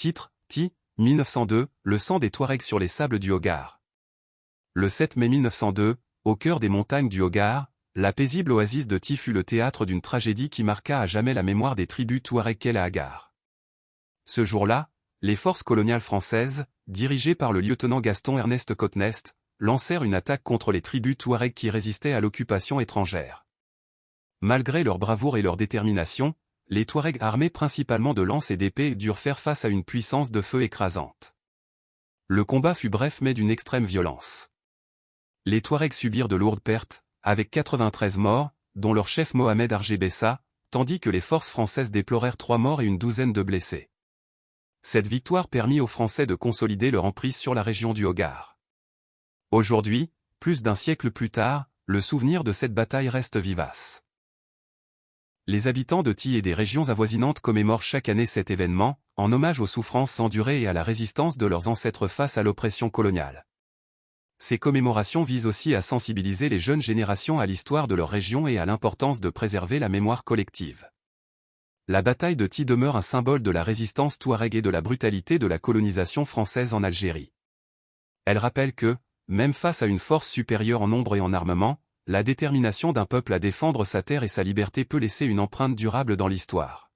Titre, Ti, 1902, le sang des Touaregs sur les sables du Hogar. Le 7 mai 1902, au cœur des montagnes du Hogar, la paisible oasis de Ti fut le théâtre d'une tragédie qui marqua à jamais la mémoire des tribus Touaregs El Hagar. Ce jour-là, les forces coloniales françaises, dirigées par le lieutenant Gaston-Ernest Cottnest, lancèrent une attaque contre les tribus Touaregs qui résistaient à l'occupation étrangère. Malgré leur bravoure et leur détermination, les Touaregs armés principalement de lances et d'épées durent faire face à une puissance de feu écrasante. Le combat fut bref mais d'une extrême violence. Les Touaregs subirent de lourdes pertes, avec 93 morts, dont leur chef Mohamed Argébessa, tandis que les forces françaises déplorèrent 3 morts et une douzaine de blessés. Cette victoire permit aux Français de consolider leur emprise sur la région du Hogar. Aujourd'hui, plus d'un siècle plus tard, le souvenir de cette bataille reste vivace. Les habitants de Ti et des régions avoisinantes commémorent chaque année cet événement, en hommage aux souffrances endurées et à la résistance de leurs ancêtres face à l'oppression coloniale. Ces commémorations visent aussi à sensibiliser les jeunes générations à l'histoire de leur région et à l'importance de préserver la mémoire collective. La bataille de Ti demeure un symbole de la résistance touareg et de la brutalité de la colonisation française en Algérie. Elle rappelle que, même face à une force supérieure en nombre et en armement, la détermination d'un peuple à défendre sa terre et sa liberté peut laisser une empreinte durable dans l'histoire.